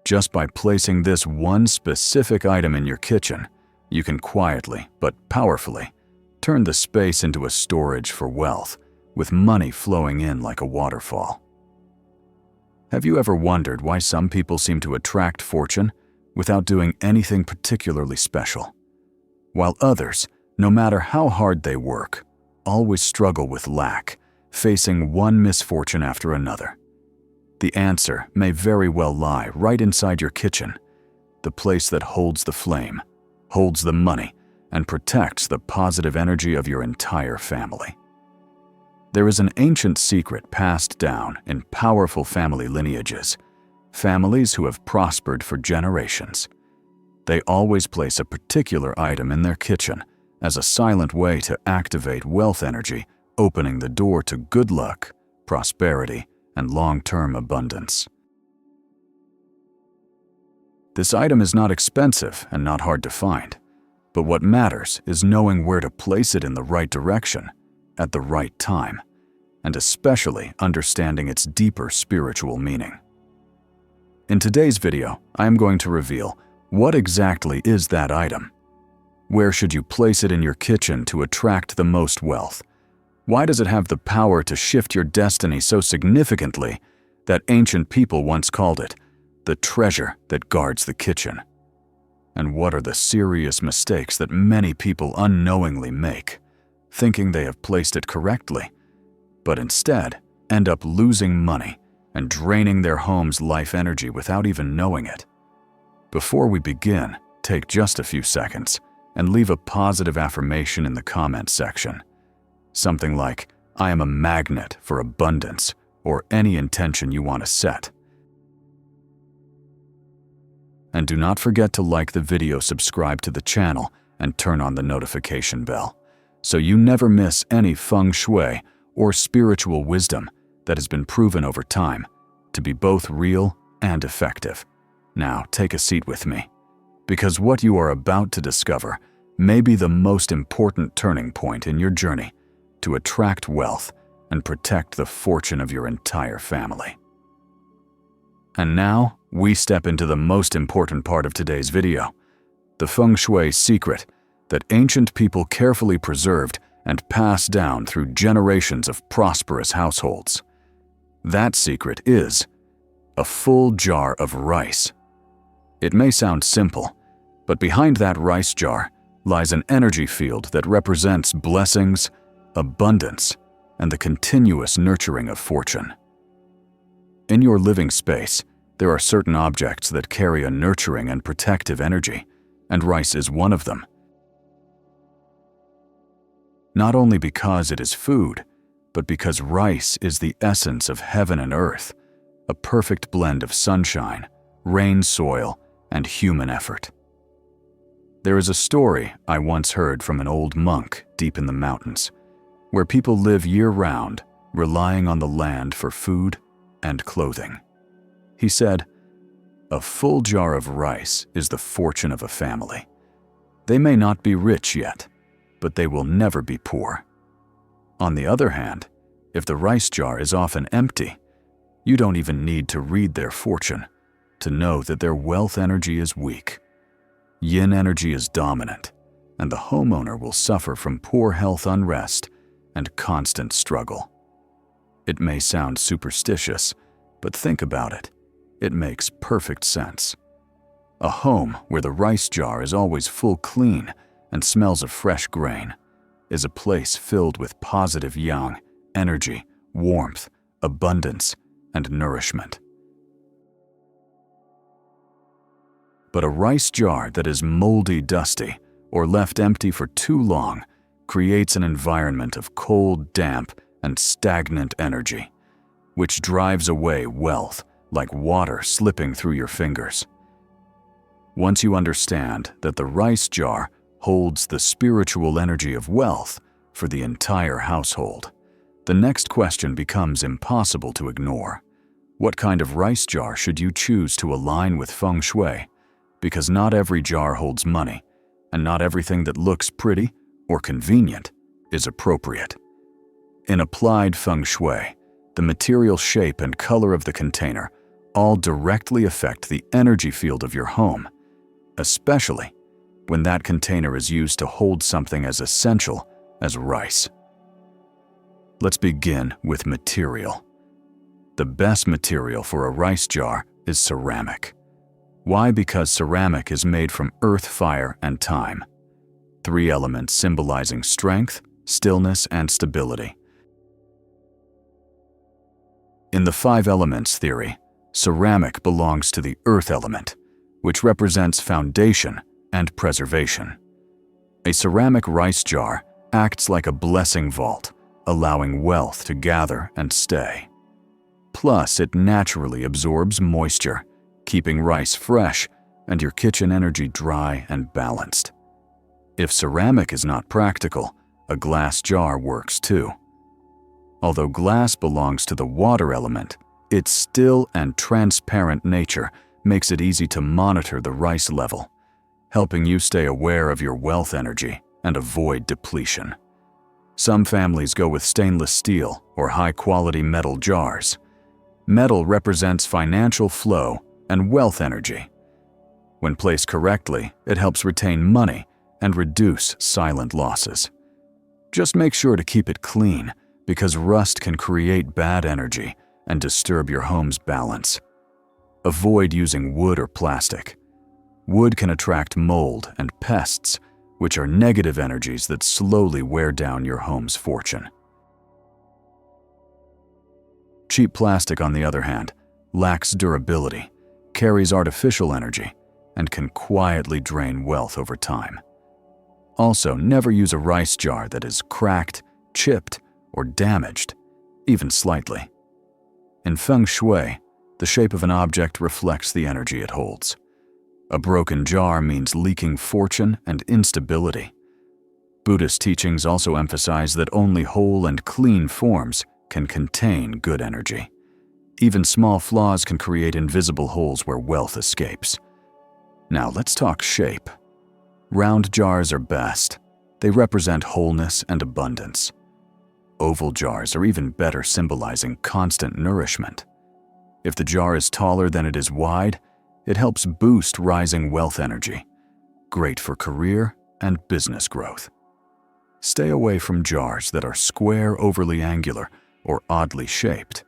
Just by placing this one specific item in your kitchen, you can quietly but powerfully turn the space into a storage for wealth, with money flowing in like a waterfall. Have you ever wondered why some people seem to attract fortune without doing anything particularly special, while others, no matter how hard they work, always struggle with lack, facing one misfortune after another? The answer may very well lie right inside your kitchen, the place that holds the flame, holds the money, and protects the positive energy of your entire family. There is an ancient secret passed down in powerful family lineages, families who have prospered for generations. They always place a particular item in their kitchen as a silent way to activate wealth energy, opening the door to good luck, prosperity, and long-term abundance. This item is not expensive and not hard to find, but what matters is knowing where to place it in the right direction, at the right time, and especially understanding its deeper spiritual meaning. In today's video, I am going to reveal what exactly is that item. Where should you place it in your kitchen to attract the most wealth? Why does it have the power to shift your destiny so significantly that ancient people once called it the treasure that guards the kitchen? And what are the serious mistakes that many people unknowingly make, thinking they have placed it correctly, but instead end up losing money and draining their home's life energy without even knowing it? Before we begin, take just a few seconds and leave a positive affirmation in the comment section. Something like, "I am a magnet for abundance," or any intention you want to set. And do not forget to like the video, subscribe to the channel, and turn on the notification bell, so you never miss any Feng Shui or spiritual wisdom that has been proven over time to be both real and effective. Now, take a seat with me, because what you are about to discover may be the most important turning point in your journey to attract wealth and protect the fortune of your entire family. And now, we step into the most important part of today's video, the Feng Shui secret that ancient people carefully preserved and passed down through generations of prosperous households. That secret is a full jar of rice. It may sound simple, but behind that rice jar lies an energy field that represents blessings, abundance, and the continuous nurturing of fortune. In your living space, there are certain objects that carry a nurturing and protective energy, and rice is one of them. Not only because it is food, but because rice is the essence of heaven and earth, a perfect blend of sunshine, rain soil, and human effort. There is a story I once heard from an old monk deep in the mountains, where people live year-round, relying on the land for food and clothing. He said, "A full jar of rice is the fortune of a family. They may not be rich yet, but they will never be poor. On the other hand, if the rice jar is often empty, you don't even need to read their fortune to know that their wealth energy is weak. Yin energy is dominant, and the homeowner will suffer from poor health, unrest, and constant struggle." It may sound superstitious, but think about it. It makes perfect sense. A home where the rice jar is always full, clean, and smells of fresh grain is a place filled with positive yang, energy, warmth, abundance, and nourishment. But a rice jar that is moldy, dusty, or left empty for too long creates an environment of cold, damp, and stagnant energy, which drives away wealth like water slipping through your fingers. Once you understand that the rice jar holds the spiritual energy of wealth for the entire household, the next question becomes impossible to ignore. What kind of rice jar should you choose to align with Feng Shui? Because not every jar holds money, and not everything that looks pretty or convenient is appropriate. In applied Feng Shui, the material shape and color of the container all directly affect the energy field of your home, especially when that container is used to hold something as essential as rice. Let's begin with material. The best material for a rice jar is ceramic. Why? Because ceramic is made from earth, fire, and time. 3 elements symbolizing strength, stillness, and stability. In the 5 elements theory, ceramic belongs to the earth element, which represents foundation and preservation. A ceramic rice jar acts like a blessing vault, allowing wealth to gather and stay. Plus, it naturally absorbs moisture, keeping rice fresh and your kitchen energy dry and balanced. If ceramic is not practical, a glass jar works too. Although glass belongs to the water element, its still and transparent nature makes it easy to monitor the rice level, helping you stay aware of your wealth energy and avoid depletion. Some families go with stainless steel or high-quality metal jars. Metal represents financial flow and wealth energy. When placed correctly, it helps retain money and reduce silent losses. Just make sure to keep it clean, because rust can create bad energy and disturb your home's balance. Avoid using wood or plastic. Wood can attract mold and pests, which are negative energies that slowly wear down your home's fortune. Cheap plastic, on the other hand, lacks durability, carries artificial energy, and can quietly drain wealth over time. Also, never use a rice jar that is cracked, chipped, or damaged, even slightly. In Feng Shui, the shape of an object reflects the energy it holds. A broken jar means leaking fortune and instability. Buddhist teachings also emphasize that only whole and clean forms can contain good energy. Even small flaws can create invisible holes where wealth escapes. Now let's talk shape. Round jars are best. They represent wholeness and abundance. Oval jars are even better, symbolizing constant nourishment. If the jar is taller than it is wide, it helps boost rising wealth energy. Great for career and business growth. Stay away from jars that are square, overly angular, or oddly shaped.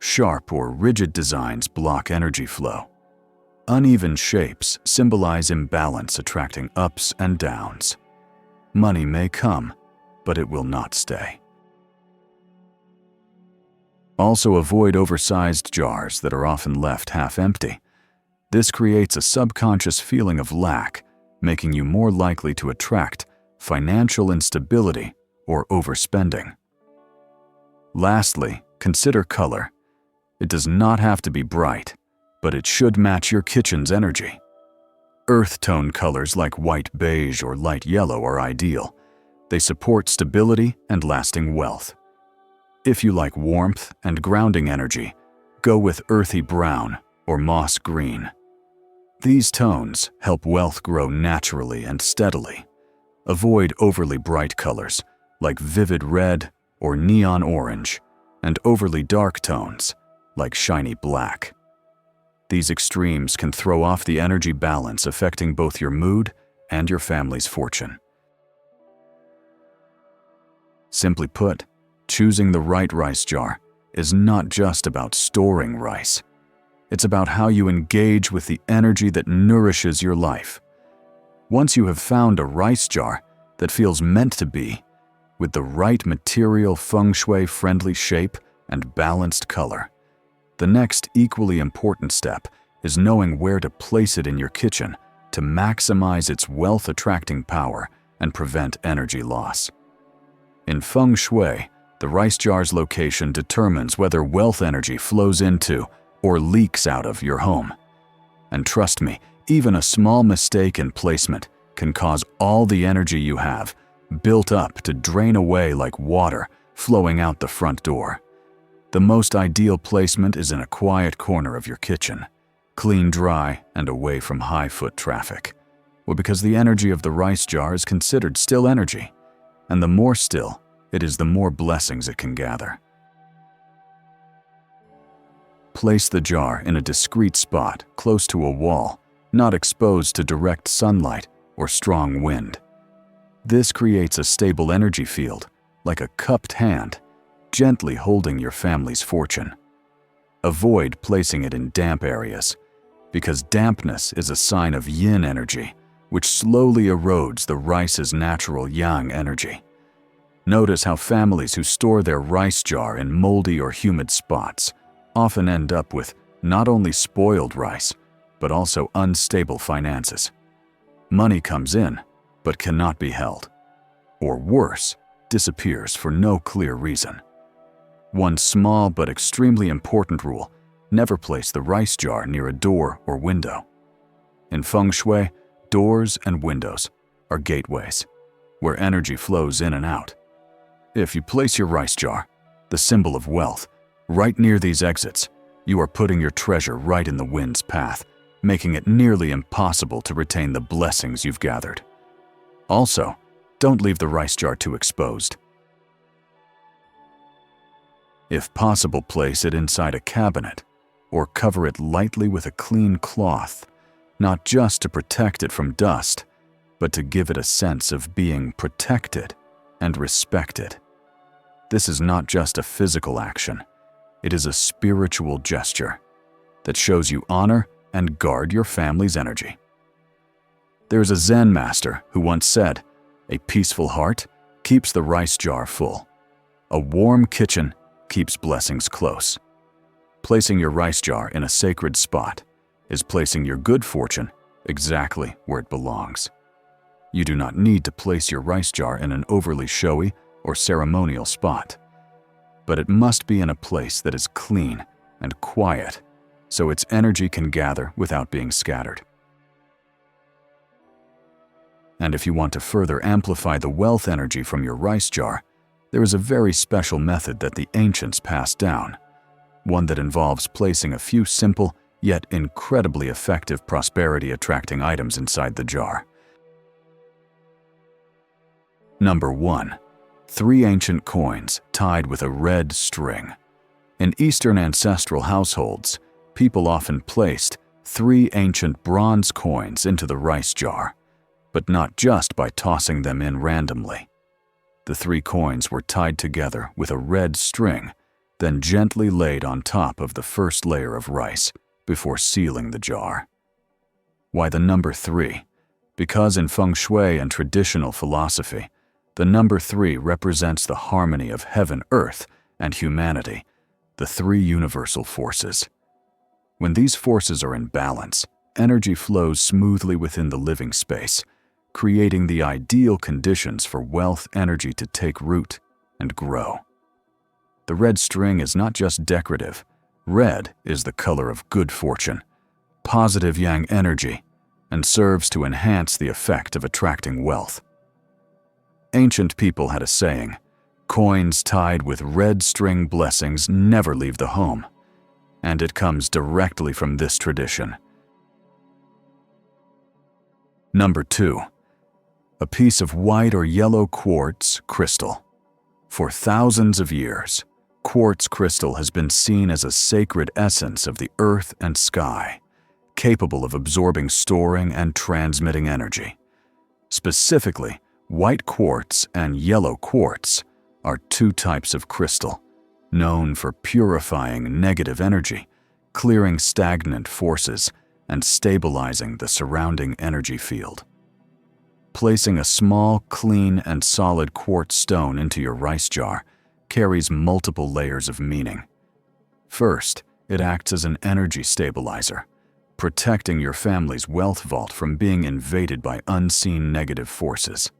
Sharp or rigid designs block energy flow. Uneven shapes symbolize imbalance, attracting ups and downs. Money may come, but it will not stay. Also, avoid oversized jars that are often left half empty. This creates a subconscious feeling of lack, making you more likely to attract financial instability or overspending. Lastly, consider color. It does not have to be bright, but it should match your kitchen's energy. Earth tone colors like white beige or light yellow are ideal. They support stability and lasting wealth. If you like warmth and grounding energy, go with earthy brown or moss green. These tones help wealth grow naturally and steadily. Avoid overly bright colors like vivid red or neon orange, and overly dark tones like shiny black. These extremes can throw off the energy balance, affecting both your mood and your family's fortune. Simply put, choosing the right rice jar is not just about storing rice. It's about how you engage with the energy that nourishes your life. Once you have found a rice jar that feels meant to be, with the right material, Feng Shui-friendly shape, and balanced color, the next equally important step is knowing where to place it in your kitchen to maximize its wealth-attracting power and prevent energy loss. In Feng Shui, the rice jar's location determines whether wealth energy flows into or leaks out of your home. And trust me, even a small mistake in placement can cause all the energy you have built up to drain away like water flowing out the front door. The most ideal placement is in a quiet corner of your kitchen, clean, dry, and away from high foot traffic. Well, because the energy of the rice jar is considered still energy, and the more still it is, the more blessings it can gather. Place the jar in a discreet spot close to a wall, not exposed to direct sunlight or strong wind. This creates a stable energy field, like a cupped hand, gently holding your family's fortune. Avoid placing it in damp areas, because dampness is a sign of yin energy, which slowly erodes the rice's natural yang energy. Notice how families who store their rice jar in moldy or humid spots often end up with not only spoiled rice, but also unstable finances. Money comes in, but cannot be held. Or worse, disappears for no clear reason. One small but extremely important rule: never place the rice jar near a door or window. In Feng Shui, doors and windows are gateways, where energy flows in and out. If you place your rice jar, the symbol of wealth, right near these exits, you are putting your treasure right in the wind's path, making it nearly impossible to retain the blessings you've gathered. Also, don't leave the rice jar too exposed. If possible, place it inside a cabinet or cover it lightly with a clean cloth, not just to protect it from dust, but to give it a sense of being protected and respected. This is not just a physical action, it is a spiritual gesture that shows you honor and guard your family's energy. There's a Zen master who once said, "A peaceful heart keeps the rice jar full. A warm kitchen keeps blessings close." Placing your rice jar in a sacred spot is placing your good fortune exactly where it belongs. You do not need to place your rice jar in an overly showy or ceremonial spot, but it must be in a place that is clean and quiet, so its energy can gather without being scattered. And if you want to further amplify the wealth energy from your rice jar, there is a very special method that the ancients passed down, one that involves placing a few simple yet incredibly effective prosperity-attracting items inside the jar. Number 1. 3 ancient coins tied with a red string. In Eastern ancestral households, people often placed 3 ancient bronze coins into the rice jar, but not just by tossing them in randomly. The 3 coins were tied together with a red string, then gently laid on top of the first layer of rice before sealing the jar. Why the number 3? Because in Feng Shui and traditional philosophy, the number 3 represents the harmony of heaven, earth, and humanity, the 3 universal forces. When these forces are in balance, energy flows smoothly within the living space, creating the ideal conditions for wealth energy to take root and grow. The red string is not just decorative. Red is the color of good fortune, positive yang energy, and serves to enhance the effect of attracting wealth. Ancient people had a saying, "Coins tied with red string blessings never leave the home," and it comes directly from this tradition. Number 2. A piece of white or yellow quartz crystal. For thousands of years, quartz crystal has been seen as a sacred essence of the earth and sky, capable of absorbing, storing, and transmitting energy. Specifically, white quartz and yellow quartz are 2 types of crystal, known for purifying negative energy, clearing stagnant forces, and stabilizing the surrounding energy field. Placing a small, clean, and solid quartz stone into your rice jar carries multiple layers of meaning. First, it acts as an energy stabilizer, protecting your family's wealth vault from being invaded by unseen negative forces.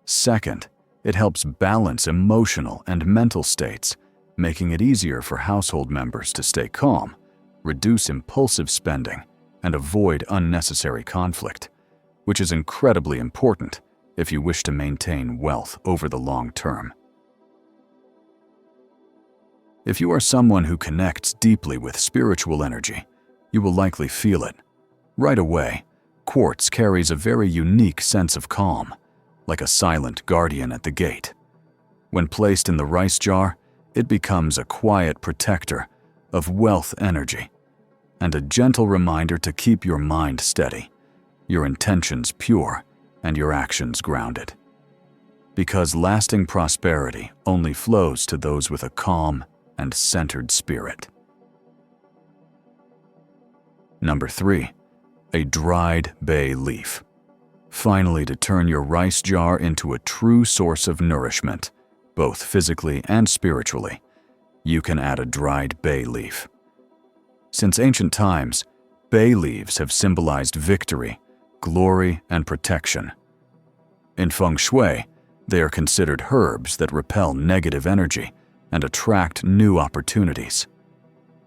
Second, it helps balance emotional and mental states, making it easier for household members to stay calm, reduce impulsive spending, and avoid unnecessary conflict, which is incredibly important if you wish to maintain wealth over the long term. If you are someone who connects deeply with spiritual energy, you will likely feel it. Right away, quartz carries a very unique sense of calm, like a silent guardian at the gate. When placed in the rice jar, it becomes a quiet protector, of wealth energy, and a gentle reminder to keep your mind steady, your intentions pure, and your actions grounded. Because lasting prosperity only flows to those with a calm and centered spirit. Number 3. A dried bay leaf. Finally, to turn your rice jar into a true source of nourishment, both physically and spiritually, you can add a dried bay leaf. Since ancient times, bay leaves have symbolized victory, glory, and protection. In Feng Shui, they are considered herbs that repel negative energy and attract new opportunities.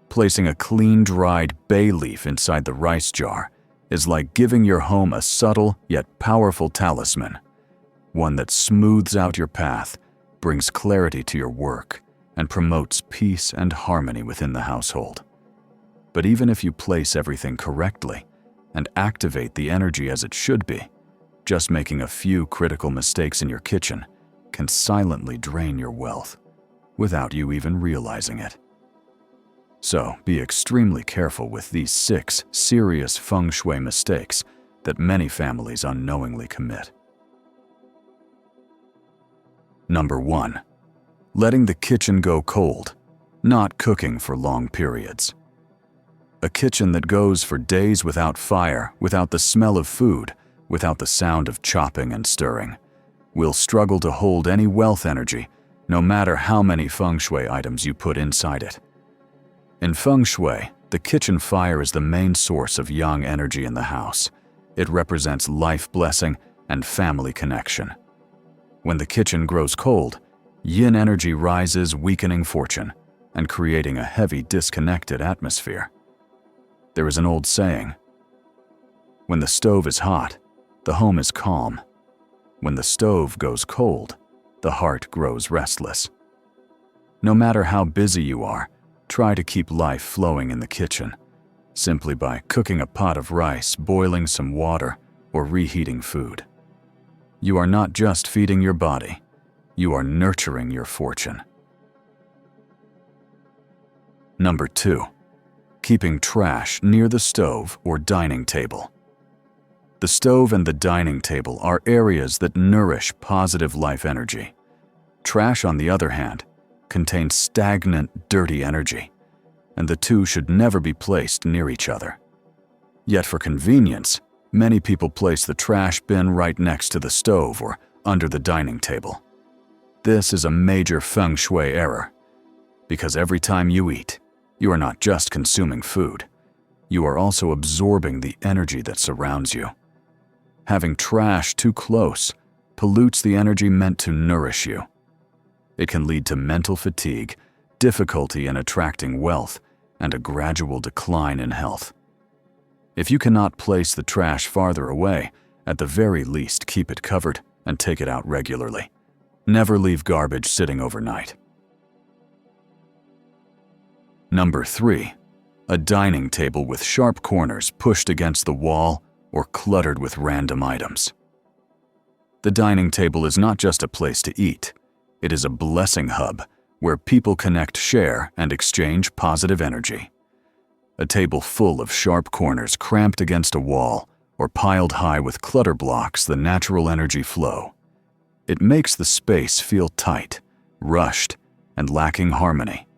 Placing a clean, dried bay leaf inside the rice jar is like giving your home a subtle yet powerful talisman, one that smooths out your path, brings clarity to your work, and promotes peace and harmony within the household. But even if you place everything correctly and activate the energy as it should be, just making a few critical mistakes in your kitchen can silently drain your wealth without you even realizing it. So be extremely careful with these 6 serious Feng Shui mistakes that many families unknowingly commit. Number 1. Letting the kitchen go cold, not cooking for long periods. A kitchen that goes for days without fire, without the smell of food, without the sound of chopping and stirring, will struggle to hold any wealth energy, no matter how many Feng Shui items you put inside it. In Feng Shui, the kitchen fire is the main source of yang energy in the house. It represents life blessing and family connection. When the kitchen grows cold, yin energy rises, weakening fortune and creating a heavy, disconnected atmosphere. There is an old saying, "When the stove is hot, the home is calm. When the stove goes cold, the heart grows restless." No matter how busy you are, try to keep life flowing in the kitchen, simply by cooking a pot of rice, boiling some water, or reheating food. You are not just feeding your body, you are nurturing your fortune. Number 2. Keeping trash near the stove or dining table. The stove and the dining table are areas that nourish positive life energy. Trash, on the other hand, contains stagnant, dirty energy, and the two should never be placed near each other. Yet for convenience, many people place the trash bin right next to the stove or under the dining table. This is a major Feng Shui error, because every time you eat, you are not just consuming food, you are also absorbing the energy that surrounds you. Having trash too close pollutes the energy meant to nourish you. It can lead to mental fatigue, difficulty in attracting wealth, and a gradual decline in health. If you cannot place the trash farther away, at the very least keep it covered and take it out regularly. Never leave garbage sitting overnight. Number 3. A dining table with sharp corners pushed against the wall or cluttered with random items. The dining table is not just a place to eat. It is a blessing hub where people connect, share, and exchange positive energy. A table full of sharp corners cramped against a wall or piled high with clutter blocks the natural energy flow. It makes the space feel tight, rushed, and lacking harmony.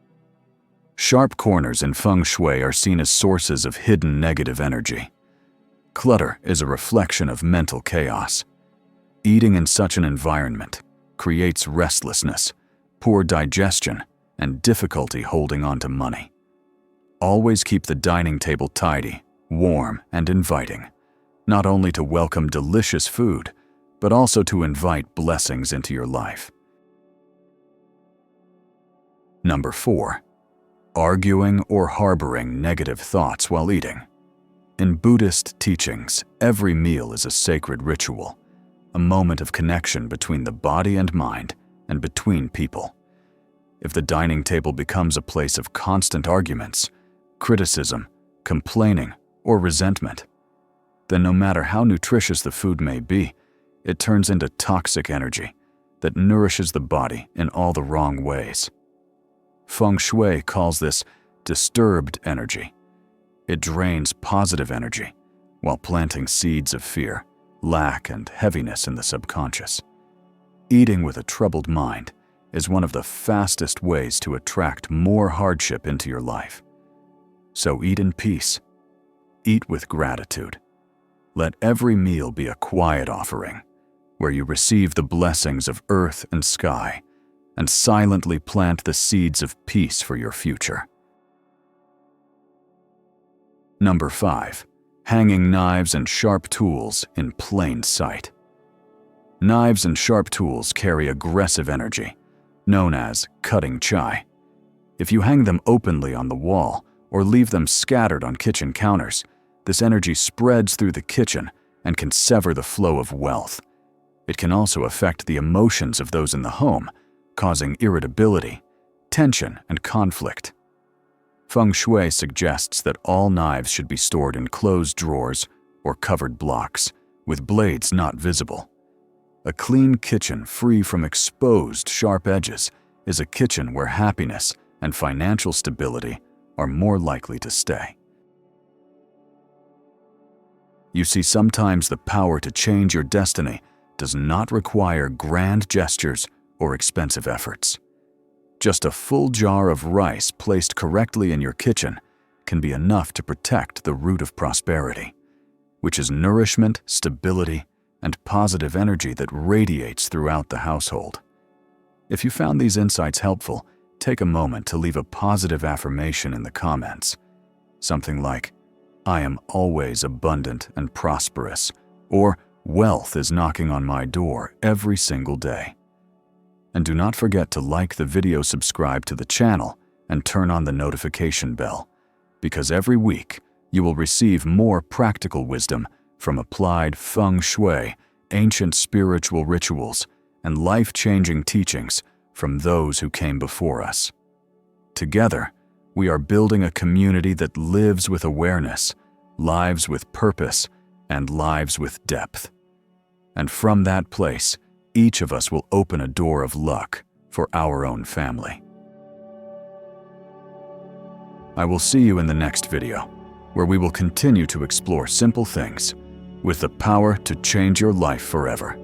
Sharp corners in Feng Shui are seen as sources of hidden negative energy. Clutter is a reflection of mental chaos. Eating in such an environment creates restlessness, poor digestion, and difficulty holding on to money. Always keep the dining table tidy, warm, and inviting, not only to welcome delicious food, but also to invite blessings into your life. Number 4. Arguing or harboring negative thoughts while eating. In Buddhist teachings, every meal is a sacred ritual, a moment of connection between the body and mind, and between people. If the dining table becomes a place of constant arguments, criticism, complaining, or resentment, then no matter how nutritious the food may be, it turns into toxic energy that nourishes the body in all the wrong ways. Feng Shui calls this disturbed energy. It drains positive energy while planting seeds of fear, lack, and heaviness in the subconscious. Eating with a troubled mind is one of the fastest ways to attract more hardship into your life. So eat in peace. Eat with gratitude. Let every meal be a quiet offering, where you receive the blessings of earth and sky, and silently plant the seeds of peace for your future. Number 5. Hanging knives and sharp tools in plain sight. Knives and sharp tools carry aggressive energy, known as cutting chai. If you hang them openly on the wall or leave them scattered on kitchen counters, this energy spreads through the kitchen and can sever the flow of wealth. It can also affect the emotions of those in the home, causing irritability, tension, and conflict. Feng Shui suggests that all knives should be stored in closed drawers or covered blocks, with blades not visible. A clean kitchen free from exposed sharp edges is a kitchen where happiness and financial stability are more likely to stay. You see, sometimes the power to change your destiny does not require grand gestures or expensive efforts. Just a full jar of rice placed correctly in your kitchen can be enough to protect the root of prosperity, which is nourishment, stability, and positive energy that radiates throughout the household. If you found these insights helpful, take a moment to leave a positive affirmation in the comments. Something like, "I am always abundant and prosperous," or "Wealth is knocking on my door every single day." And do not forget to like the video, subscribe to the channel, and turn on the notification bell, because every week you will receive more practical wisdom from applied Feng Shui, ancient spiritual rituals, and life-changing teachings from those who came before us. Together, we are building a community that lives with awareness, lives with purpose, and lives with depth. And from that place, each of us will open a door of luck for our own family. I will see you in the next video, where we will continue to explore simple things with the power to change your life forever.